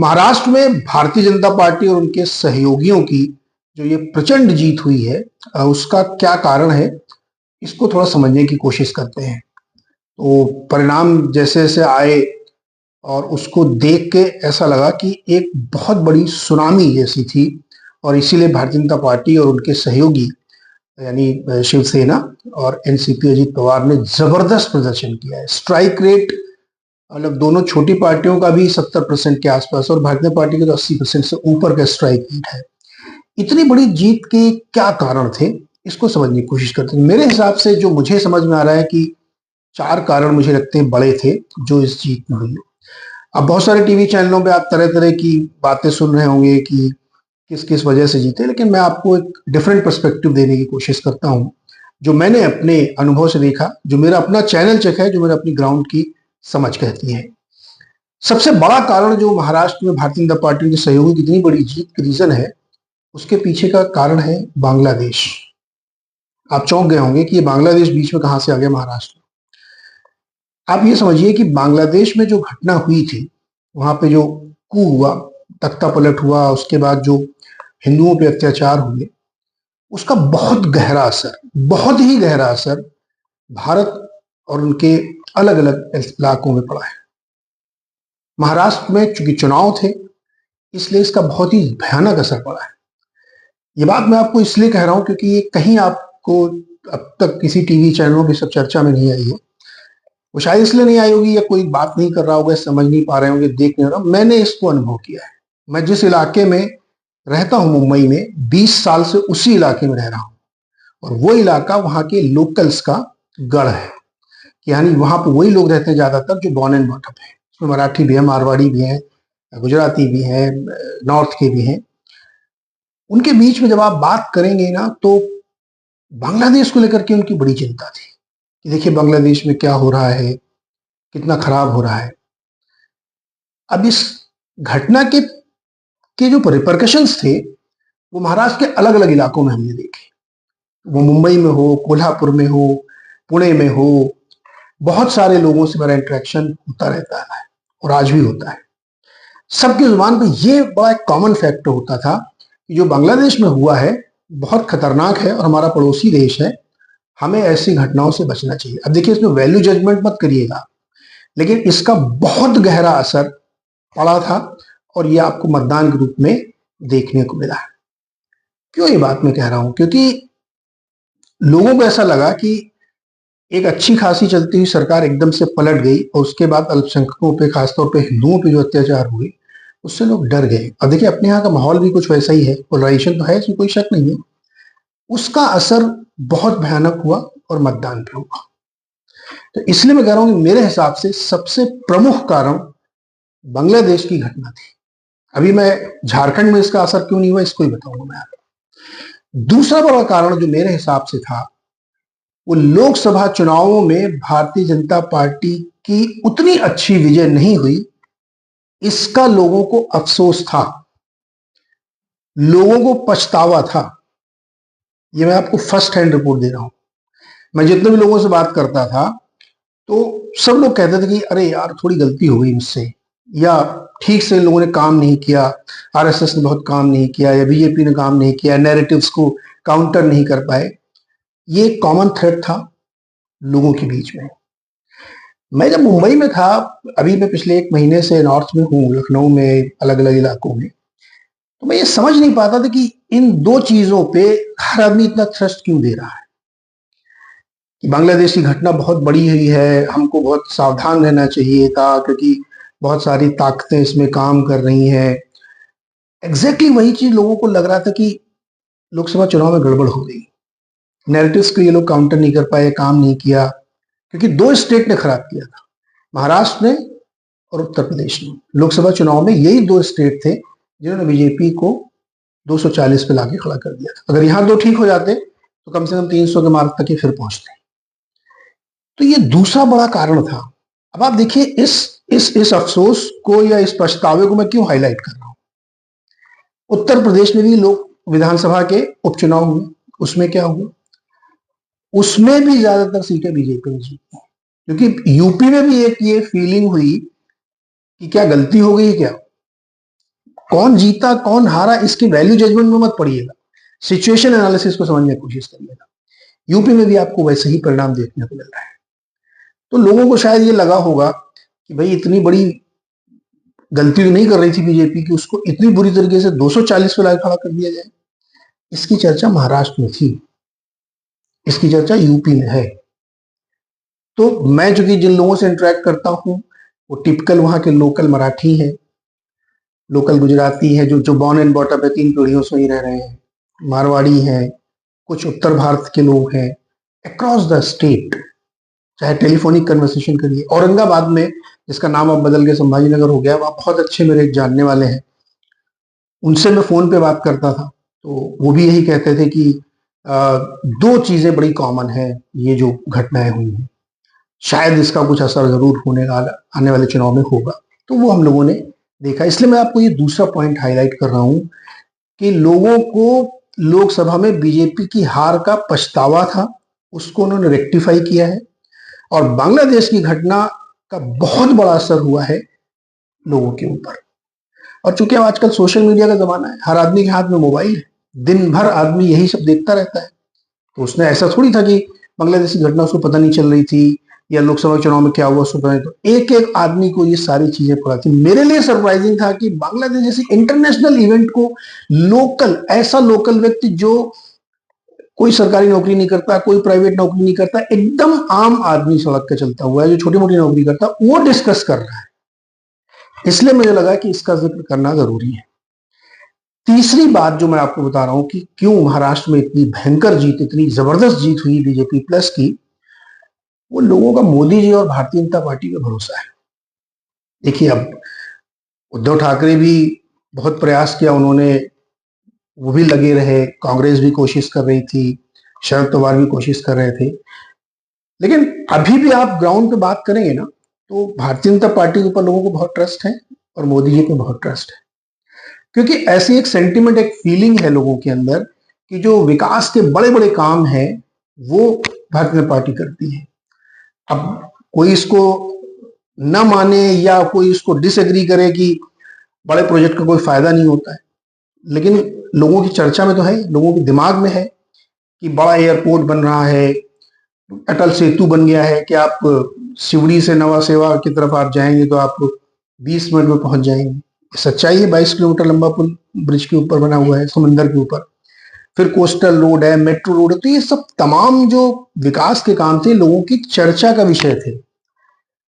महाराष्ट्र में भारतीय जनता पार्टी और उनके सहयोगियों की जो ये प्रचंड जीत हुई है, उसका क्या कारण है, इसको थोड़ा समझने की कोशिश करते हैं। तो परिणाम जैसे जैसे आए और उसको देख के ऐसा लगा कि एक बहुत बड़ी सुनामी जैसी थी, और इसीलिए भारतीय जनता पार्टी और उनके सहयोगी यानी शिवसेना और एनसीपी अजीत पवार ने जबरदस्त प्रदर्शन किया है। स्ट्राइक रेट मतलब दोनों छोटी पार्टियों का भी 70% के आसपास और भारतीय पार्टी के तो 80% से ऊपर का स्ट्राइक रेट है। इतनी बड़ी जीत के क्या कारण थे, इसको समझने की कोशिश करते हैं। मेरे हिसाब से जो मुझे समझ में आ रहा है कि 4 कारण मुझे लगते हैं बड़े थे जो इस जीत में हुई। अब बहुत सारे टीवी चैनलों पे आप तरह तरह की बातें सुन रहे होंगे कि किस किस वजह से जीते, लेकिन मैं आपको एक डिफरेंट पर्सपेक्टिव देने की कोशिश करता हूँ, जो मैंने अपने अनुभव से देखा, जो मेरा अपना चैनल चेक है, जो मेरा अपनी ग्राउंड की समझ कहती है। सबसे बड़ा कारण जो महाराष्ट्र में भारतीय जनता पार्टी के सहयोगी की इतनी बड़ी जीत का रीजन है, उसके पीछे का कारण है बांग्लादेश। आप चौंक गए होंगे कि ये बांग्लादेश बीच में कहां से आ गया महाराष्ट्र में। आप ये समझिए कि बांग्लादेश में जो घटना हुई थी, वहां पे जो कू हुआ, तख्ता पलट हुआ, उसके बाद जो हिंदुओं पे अत्याचार हुए, उसका बहुत गहरा असर, बहुत ही गहरा असर भारत और उनके अलग अलग इलाकों में पड़ा है। महाराष्ट्र में चूंकि चुनाव थे, इसलिए इसका बहुत ही भयानक असर पड़ा है। ये बात मैं आपको इसलिए कह रहा हूं क्योंकि ये कहीं आपको अब तक किसी टीवी चैनलों की सब चर्चा में नहीं आई है। वो शायद इसलिए नहीं आई होगी या कोई बात नहीं कर रहा होगा, समझ नहीं पा रहे होंगे, देख नहीं रहा। मैंने इसको अनुभव किया है। मैं जिस इलाके में रहता हूं, मुंबई में 20 साल से उसी इलाके में रह रहा हूं, और वो इलाका वहां के लोकल्स का गढ़ है। यानी वहां पर वही लोग रहते हैं ज्यादातर जो बॉर्न एंड बॉटम है। उसमें मराठी भी है, मारवाड़ी भी है, गुजराती भी है, नॉर्थ के भी हैं। उनके बीच में जब आप बात करेंगे ना, तो बांग्लादेश को लेकर के उनकी बड़ी चिंता थी कि देखिए बांग्लादेश में क्या हो रहा है, कितना खराब हो रहा है। अब इस घटना के जो रिपरकशंस थे, वो महाराष्ट्र के अलग अलग इलाकों में हमने देखे। वो मुंबई में हो, कोल्हापुर में हो, पुणे में हो, बहुत सारे लोगों से मेरा इंटरेक्शन होता रहता है और आज भी होता है। सबकी जुबान पे ये बड़ा एक कॉमन फैक्टर होता था कि जो बांग्लादेश में हुआ है बहुत खतरनाक है और हमारा पड़ोसी देश है, हमें ऐसी घटनाओं से बचना चाहिए। अब देखिए, इसमें वैल्यू जजमेंट मत करिएगा, लेकिन इसका बहुत गहरा असर पड़ा था और ये आपको मतदान के रूप में देखने को मिला है। क्यों ये बात मैं कह रहा हूं? क्योंकि लोगों को ऐसा लगा कि एक अच्छी खासी चलती हुई सरकार एकदम से पलट गई और उसके बाद अल्पसंख्यकों पे, खासतौर पे हिंदुओं पे जो अत्याचार हुए, उससे लोग डर गए। अब देखिए, अपने यहाँ का माहौल भी कुछ वैसा ही है, पोलराइजेशन तो है, इसमें कोई शक नहीं है। उसका असर बहुत भयानक हुआ और मतदान पे हुआ। तो इसलिए मैं कह रहा हूं कि मेरे हिसाब से सबसे प्रमुख कारण बांग्लादेश की घटना थी। अभी मैं झारखंड में इसका असर क्यों नहीं हुआ, इसको ही बताऊंगा मैं आपको। दूसरा बड़ा कारण जो मेरे हिसाब से था, वो लोकसभा चुनावों में भारतीय जनता पार्टी की उतनी अच्छी विजय नहीं हुई, इसका लोगों को अफसोस था, लोगों को पछतावा था। ये मैं आपको फर्स्ट हैंड रिपोर्ट दे रहा हूं। मैं जितने भी लोगों से बात करता था, तो सब लोग कहते थे कि अरे यार, थोड़ी गलती हो गई मुझसे, या ठीक से लोगों ने काम नहीं किया, आरएसएस ने बहुत काम नहीं किया, या बीजेपी ने काम नहीं किया, नैरेटिव्स को काउंटर नहीं कर पाए। ये एक कॉमन थ्रेड था लोगों के बीच में। मैं जब मुंबई में था, अभी मैं पिछले 1 महीने से नॉर्थ में हूँ, लखनऊ में, अलग अलग इलाकों में, तो मैं ये समझ नहीं पाता था कि इन 2 चीजों पे हर आदमी इतना थ्रस्ट क्यों दे रहा है। कि बांग्लादेश की घटना बहुत बड़ी हुई है, हमको बहुत सावधान रहना चाहिए था क्योंकि बहुत सारी ताकतें इसमें काम कर रही हैं। एग्जैक्टली वही चीज लोगों को लग रहा था कि लोकसभा चुनाव में गड़बड़ हो गई, नैरेटिव्स को ये लोग काउंटर नहीं कर पाए, काम नहीं किया, क्योंकि 2 स्टेट ने खराब किया था, महाराष्ट्र ने और उत्तर प्रदेश ने। लोकसभा चुनाव में यही 2 स्टेट थे जिन्होंने बीजेपी को 240 पे लाके खड़ा कर दिया था। अगर यहाँ 2 ठीक हो जाते तो कम से कम 300 के मार्क तक ही फिर पहुंचते। तो ये दूसरा बड़ा कारण था। अब आप देखिए, इस अफसोस को या इस पछतावे को मैं क्यों हाईलाइट कर रहा हूं। उत्तर प्रदेश में भी लोग विधानसभा के उपचुनाव हुए, उसमें क्या हुआ, उसमें भी ज्यादातर सीटें बीजेपी ने जीती, क्योंकि यूपी में भी एक ये फीलिंग हुई कि क्या गलती हो गई क्या, कौन जीता कौन हारा इसकी वैल्यू जजमेंट में मत पड़िएगा, सिचुएशन एनालिसिस को समझने की कोशिश करिएगा। यूपी में भी आपको वैसे ही परिणाम देखने को मिल रहा है। तो लोगों को शायद ये लगा होगा कि भाई इतनी बड़ी गलती तो नहीं कर रही थी बीजेपी की, उसको इतनी बुरी तरीके से 240 पे ला खड़ा कर दिया जाए। इसकी चर्चा महाराष्ट्र में थी, इसकी चर्चा यूपी में है। तो मैं चूंकि जिन लोगों से इंटरेक्ट करता हूं वो टिपिकल वहां के लोकल मराठी हैं, लोकल गुजराती है, जो बॉर्न एंड बॉटअप है, 3 पीढ़ियों से ही रह रहे हैं, मारवाड़ी हैं, कुछ उत्तर भारत के लोग हैं, अक्रॉस द स्टेट। चाहे टेलीफोनिक कन्वर्सेशन करिए, औरंगाबाद में जिसका नाम अब बदल के संभाजी नगर हो गया, वहां बहुत अच्छे मेरे एक जानने वाले हैं, उनसे मैं फोन पे बात करता था तो वो भी यही कहते थे कि दो चीजें बड़ी कॉमन है, ये जो घटनाएं हुई हैं शायद इसका कुछ असर जरूर होने वाला आने वाले चुनाव में होगा। तो वो हम लोगों ने देखा। इसलिए मैं आपको ये दूसरा पॉइंट हाईलाइट कर रहा हूं कि लोगों को लोकसभा में बीजेपी की हार का पछतावा था, उसको उन्होंने रेक्टिफाई किया है, और बांग्लादेश की घटना का बहुत बड़ा असर हुआ है लोगों के ऊपर। और चूंकि अब आजकल सोशल मीडिया का जमाना है, हर आदमी के हाथ में मोबाइल है, दिन भर आदमी यही सब देखता रहता है, तो उसने ऐसा थोड़ी था कि बांग्लादेश की घटना उसको पता नहीं चल रही थी या लोकसभा चुनाव में क्या हुआ उसको पता नहीं। तो एक एक आदमी को ये सारी चीजें पता थी। मेरे लिए सरप्राइजिंग था कि बांग्लादेश जैसी इंटरनेशनल इवेंट को लोकल, ऐसा लोकल व्यक्ति जो कोई सरकारी नौकरी नहीं करता, कोई प्राइवेट नौकरी नहीं करता, एकदम आम आदमी सड़क पे चलता हुआ है जो छोटी मोटी नौकरी करता, वो डिस्कस कर रहा है। इसलिए मुझे लगा कि इसका जिक्र करना जरूरी है। तीसरी बात जो मैं आपको बता रहा हूं कि क्यों महाराष्ट्र में इतनी भयंकर जीत, इतनी जबरदस्त जीत हुई बीजेपी प्लस की, वो लोगों का मोदी जी और भारतीय जनता पार्टी पे भरोसा है। देखिए, अब उद्धव ठाकरे भी बहुत प्रयास किया उन्होंने, वो भी लगे रहे, कांग्रेस भी कोशिश कर रही थी, शरद पवार भी कोशिश कर रहे थे, लेकिन अभी भी आप ग्राउंड पे बात करेंगे ना तो भारतीय जनता पार्टी के ऊपर लोगों को बहुत ट्रस्ट है और मोदी जी पे बहुत ट्रस्ट है। क्योंकि ऐसी एक सेंटिमेंट, एक फीलिंग है लोगों के अंदर कि जो विकास के बड़े बड़े काम हैं वो भारतीय जनता पार्टी करती है। अब कोई इसको न माने या कोई इसको डिसएग्री करे कि बड़े प्रोजेक्ट का कोई फायदा नहीं होता है, लेकिन लोगों की चर्चा में तो है, लोगों के दिमाग में है कि बड़ा एयरपोर्ट बन रहा है, अटल सेतु बन गया है कि आप सिवड़ी से नवा सेवा की तरफ आप जाएंगे तो आप 20 मिनट में पहुंच जाएंगे। सच्चाई है, 22 किलोमीटर लंबा पुल ब्रिज के ऊपर बना हुआ है, समंदर के ऊपर। फिर कोस्टल रोड है, मेट्रो रोड है। तो ये सब तमाम जो विकास के काम थे लोगों की चर्चा का विषय थे।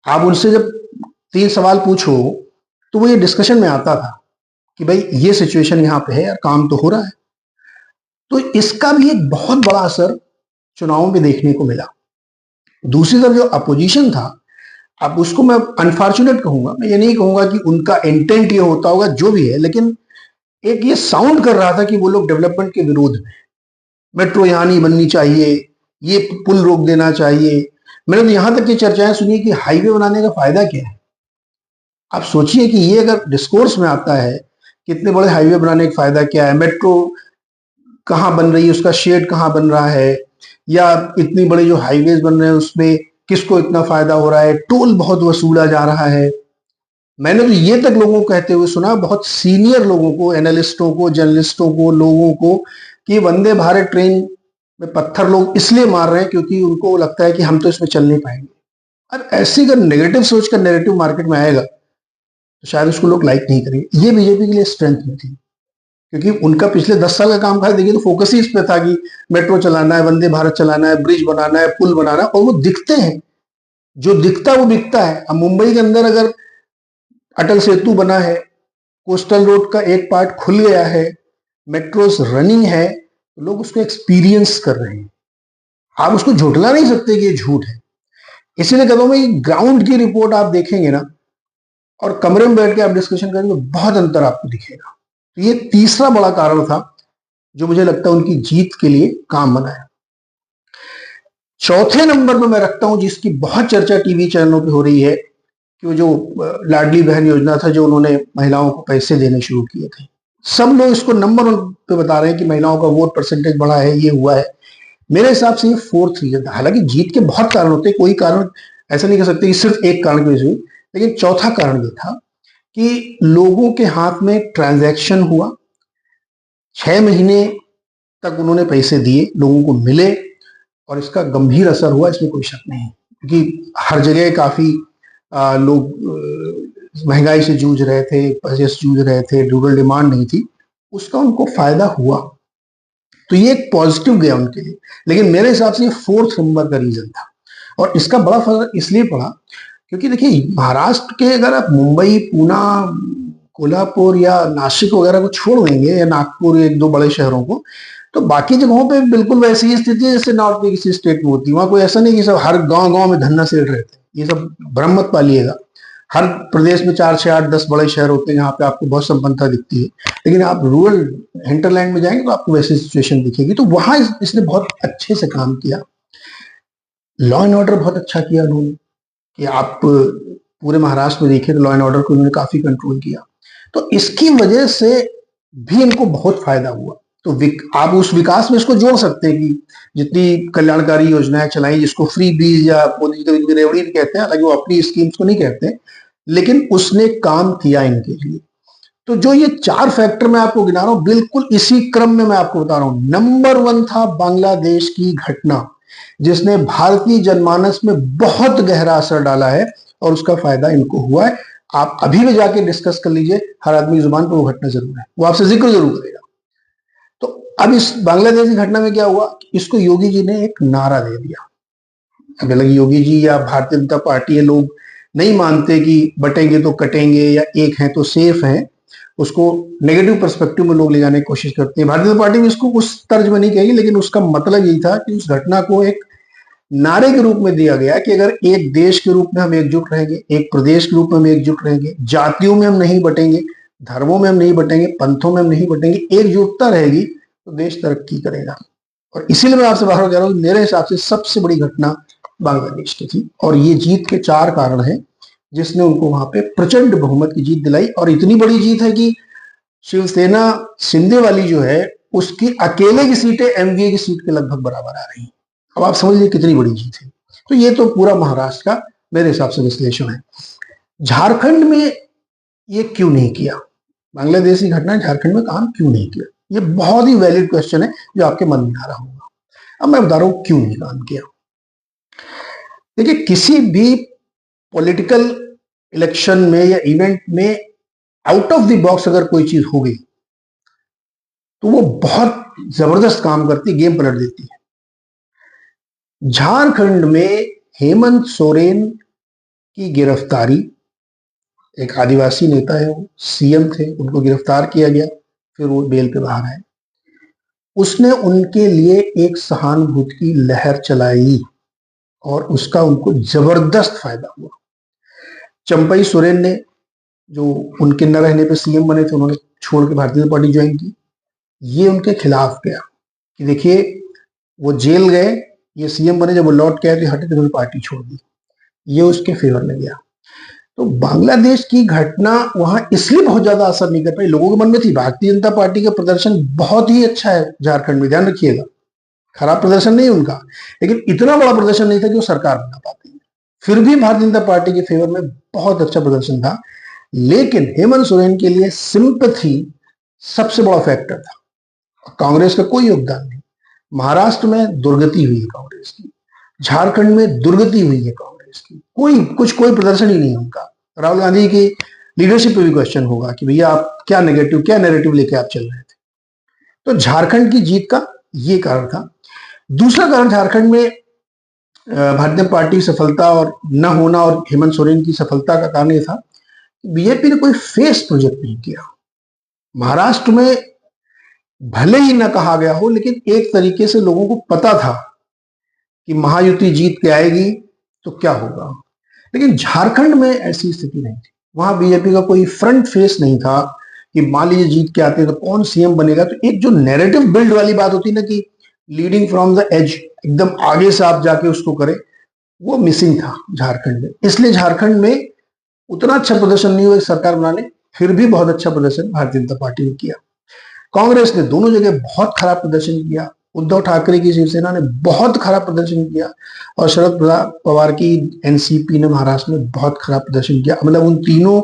आप उनसे जब 3 सवाल पूछो तो वो ये डिस्कशन में आता था कि भाई ये सिचुएशन यहाँ पे है और काम तो हो रहा है। तो इसका भी एक बहुत बड़ा असर चुनावों में देखने को मिला। दूसरी तरफ जो अपोजिशन था, अब उसको मैं अनफॉर्चुनेट कहूंगा, मैं ये नहीं कहूंगा कि उनका इंटेंट ये होता होगा, जो भी है, लेकिन एक ये साउंड कर रहा था कि वो लोग डेवलपमेंट के विरोध में, मेट्रो यहां नहीं बननी चाहिए, ये पुल रोक देना चाहिए। मैंने तो यहां तक की चर्चाएं सुनी कि हाईवे बनाने का फायदा क्या है। आप सोचिए कि ये अगर डिस्कोर्स में आता है कि इतने बड़े हाईवे बनाने का फायदा क्या है, मेट्रो कहाँ बन रही है, उसका शेड कहाँ बन रहा है, या इतनी बड़े जो हाईवेज बन रहे हैं उसमें किसको इतना फायदा हो रहा है, टोल बहुत वसूला जा रहा है। मैंने तो ये तक लोगों को कहते हुए सुना, बहुत सीनियर लोगों को, एनालिस्टों को, जर्नलिस्टों को, लोगों को, कि वंदे भारत ट्रेन में पत्थर लोग इसलिए मार रहे हैं क्योंकि उनको लगता है कि हम तो इसमें चल नहीं पाएंगे। और ऐसी अगर नेगेटिव सोच का नेगेटिव मार्केट में आएगा तो शायद उसको लोग लाइक नहीं करेंगे। ये बीजेपी के लिए स्ट्रेंथ नहीं थी, क्योंकि उनका पिछले 10 साल का काम था, देखिए, तो फोकस ही इस पे था कि मेट्रो चलाना है, वंदे भारत चलाना है, ब्रिज बनाना है, पुल बनाना है, और वो दिखते हैं, जो दिखता है वो बिकता है। अब मुंबई के अंदर अगर अटल सेतु बना है, कोस्टल रोड का एक पार्ट खुल गया है, मेट्रोस रनिंग है, तो लोग उसको एक्सपीरियंस कर रहे हैं। आप उसको झुठला नहीं सकते कि ये झूठ है। इसीलिए कहता हूं मैं, ग्राउंड की रिपोर्ट आप देखेंगे ना और कमरे में बैठ के आप डिस्कशन करेंगे तो बहुत अंतर आपको दिखेगा। तो ये तीसरा बड़ा कारण था जो मुझे लगता है उनकी जीत के लिए काम बना है। चौथे नंबर पर मैं रखता हूं, जिसकी बहुत चर्चा टीवी चैनलों पे हो रही है, कि वो जो लाडली बहन योजना था, जो उन्होंने महिलाओं को पैसे देने शुरू किए थे। सब लोग इसको नंबर 1 पे बता रहे हैं कि महिलाओं का वोट परसेंटेज बढ़ा है, ये हुआ है। मेरे हिसाब से ये 4th रीजन था। हालांकि जीत के बहुत कारण होते हैं, कोई कारण ऐसा नहीं कह सकते कि सिर्फ एक कारण की वजह से हुई, लेकिन चौथा कारण ये था कि लोगों के हाथ में ट्रांजैक्शन हुआ, 6 महीने तक उन्होंने पैसे दिए, लोगों को मिले और इसका गंभीर असर हुआ, इसमें कोई शक नहीं। क्योंकि हर जगह काफी लोग महंगाई से जूझ रहे थे, पैसे से जूझ रहे थे, ड्यूरल डिमांड नहीं थी, उसका उनको फायदा हुआ। तो ये एक पॉजिटिव गया उनके लिए। लेकिन मेरे हिसाब से ये 4th नंबर का रीजन था और इसका बड़ा फर्क इसलिए पड़ा क्योंकि देखिए महाराष्ट्र के अगर आप मुंबई, पूना, कोल्हापुर या नासिक वगैरह को छोड़ देंगे या नागपुर, एक दो बड़े शहरों को, तो बाकी जगहों पे बिल्कुल वैसी ही स्थिति है जैसे नॉर्थ में किसी स्टेट में होती है। वहां कोई ऐसा नहीं कि सब हर गांव गांव में धन्ना सेठ रहते हैं, ये सब भ्रम मत पालिएगा। हर प्रदेश में 4, 6, 8, 10 बड़े शहर होते हैं जहाँ पे आपको बहुत संपन्नता दिखती है, लेकिन आप रूरल हिंटरलैंड में जाएंगे तो आपको वैसी सिचुएशन दिखेगी। तो वहां इसने बहुत अच्छे से काम किया, लॉ एंड ऑर्डर बहुत अच्छा किया उन्होंने, कि आप पूरे महाराष्ट्र में देखिए तो लॉ एंड ऑर्डर को उन्होंने काफी कंट्रोल किया। तो इसकी वजह से भी इनको बहुत फायदा हुआ। तो आप उस विकास में इसको जोड़ सकते हैं कि जितनी कल्याणकारी योजनाएं चलाई, जिसको फ्री बीज या मोदी जी रेवड़ी कहते हैं, हालांकि वो अपनी स्कीम्स को नहीं कहते, लेकिन उसने काम किया इनके लिए। तो जो ये 4 फैक्टर मैं आपको गिना रहा हूं, बिल्कुल इसी क्रम में मैं आपको बता रहा हूं। नंबर 1 था बांग्लादेश की घटना, जिसने भारतीय जनमानस में बहुत गहरा असर डाला है और उसका फायदा इनको हुआ है। आप अभी भी जाके डिस्कस कर लीजिए, हर आदमी की जुबान पर वो घटना जरूर है, वो आपसे जिक्र जरूर करेगा। तो अब इस बांग्लादेश की घटना में क्या हुआ, इसको योगी जी ने एक नारा दे दिया। अब अलग योगी जी या भारतीय जनता पार्टी है, लोग नहीं मानते कि बटेंगे तो कटेंगे या एक हैं तो सेफ हैं, उसको नेगेटिव पर्सपेक्टिव में लोग ले जाने की कोशिश करते हैं। भारतीय जनता पार्टी भी इसको उस तर्ज में नहीं कहेगी, लेकिन उसका मतलब यही था कि उस घटना को एक नारे के रूप में दिया गया कि अगर एक देश के रूप में हम एकजुट रहेंगे, एक प्रदेश के रूप में हम एकजुट रहेंगे, जातियों में हम नहीं बटेंगे, धर्मों में हम नहीं बटेंगे, पंथों में हम नहीं बटेंगे, एकजुटता रहेगी तो देश तरक्की करेगा। और इसीलिए मैं आपसे बार बार कह रहा हूँ, मेरे हिसाब से सबसे बड़ी घटना बांग्लादेश की थी और ये जीत के 4 कारण हैं जिसने उनको वहां पे प्रचंड बहुमत की जीत दिलाई। और इतनी बड़ी जीत है कि शिवसेना शिंदे वाली जो है, उसकी अकेले की सीटें एमवीए की सीट के लगभग बराबर आ रही हैं। अब आप समझ लीजिए कितनी बड़ी जीत है। तो ये तो पूरा महाराष्ट्र का मेरे हिसाब से विश्लेषण है। झारखंड में ये क्यों नहीं किया, बांग्लादेश की घटना झारखंड में काम क्यों नहीं किया, ये बहुत ही वैलिड क्वेश्चन है जो आपके मन में आ रहा होगा। अब मैं बता रहा हूं क्यों नहीं काम किया। देखिए, किसी भी पॉलिटिकल इलेक्शन में या इवेंट में आउट ऑफ द बॉक्स अगर कोई चीज हो गई तो वो बहुत जबरदस्त काम करती, गेम पलट देती है। झारखंड में हेमंत सोरेन की गिरफ्तारी, एक आदिवासी नेता है, वो सीएम थे, उनको गिरफ्तार किया गया, फिर वो बेल पे बाहर आए। उसने उनके लिए एक सहानुभूति की लहर चलाई और उसका उनको जबरदस्त फायदा हुआ। चंपई सोरेन ने, जो उनके न रहने पे सीएम बने थे, उन्होंने छोड़ के भारतीय जनता पार्टी ज्वाइन की। ये उनके खिलाफ गया कि देखिए, वो जेल गए, ये सीएम बने, जब वो लौट के आए तो हटे तो उन्होंने पार्टी छोड़ दी। ये उसके फेवर में गया। तो बांग्लादेश की घटना वहां इसलिए बहुत ज्यादा असर नहीं कर पाई, लोगों के मन में थी। भारतीय जनता पार्टी का प्रदर्शन बहुत ही अच्छा है झारखंड में, ध्यान रखिएगा, खराब प्रदर्शन नहीं उनका, लेकिन इतना बड़ा प्रदर्शन नहीं था कि वो सरकार बना पाते। फिर भी भारतीय जनता पार्टी के फेवर में बहुत अच्छा प्रदर्शन था। लेकिन हेमंत सोरेन के लिए सिंपैथी सबसे बड़ा फैक्टर था, कांग्रेस का कोई योगदान नहीं। महाराष्ट्र में दुर्गति हुई है कांग्रेस की, झारखंड में दुर्गति हुई है कांग्रेस की, कोई प्रदर्शन ही नहीं है उनका। राहुल गांधी की लीडरशिप पे भी क्वेश्चन होगा कि भैया आप क्या नैरेटिव लेके आप चल रहे थे। तो झारखंड की जीत का ये कारण था। दूसरा कारण झारखंड में भारतीय जनता पार्टी की सफलता और न होना और हेमंत सोरेन की सफलता का कारण ये था, बीजेपी ने कोई फेस प्रोजेक्ट नहीं किया। महाराष्ट्र में भले ही न कहा गया हो, लेकिन एक तरीके से लोगों को पता था कि महायुति जीत के आएगी तो क्या होगा। लेकिन झारखंड में ऐसी स्थिति नहीं थी। वहां बीजेपी का कोई फ्रंट फेस नहीं था कि मान लीजिए जीत के आते हैं तो कौन सीएम बनेगा। तो एक जो नैरेटिव बिल्ड वाली बात होती ना, कि लीडिंग फ्रॉम द एज, एकदम आगे से आप जाके उसको करें, वो मिसिंग था झारखंड में। इसलिए झारखंड में उतना अच्छा प्रदर्शन नहीं हुआ सरकार बनाने, फिर भी बहुत अच्छा प्रदर्शन भारतीय जनता पार्टी ने किया। कांग्रेस ने दोनों जगह बहुत खराब प्रदर्शन किया। उद्धव ठाकरे की शिवसेना ने बहुत खराब प्रदर्शन किया और शरद पवार की एनसीपी ने महाराष्ट्र में बहुत खराब प्रदर्शन किया। मतलब उन तीनों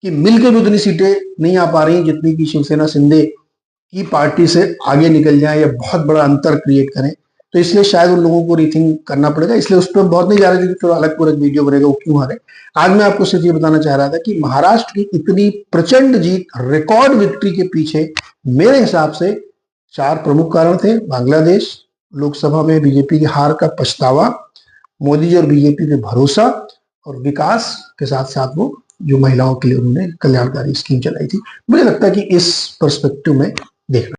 कि मिलकर भी उतनी सीटें नहीं आ पा रही जितनी की शिवसेना शिंदे की पार्टी से आगे निकल जाए या बहुत बड़ा अंतर क्रिएट करें। तो इसलिए शायद उन लोगों को रीथिंक करना पड़ेगा, इसलिए उस पर बहुत नहीं जा रहे थे कि थोड़ा अलग पूरा वीडियो बनेगा वो क्यों हारे। आज मैं आपको सिर्फ ये बताना चाह रहा था कि महाराष्ट्र की इतनी प्रचंड जीत, रिकॉर्ड विक्ट्री के पीछे मेरे हिसाब से 4 प्रमुख कारण थे। बांग्लादेश, लोकसभा में बीजेपी की हार का पछतावा, मोदी जी और बीजेपी पे भरोसा, और विकास के साथ साथ वो जो महिलाओं के लिए उन्होंने कल्याणकारी स्कीम चलाई थी। मुझे लगता है कि इस पर्सपेक्टिव में देखना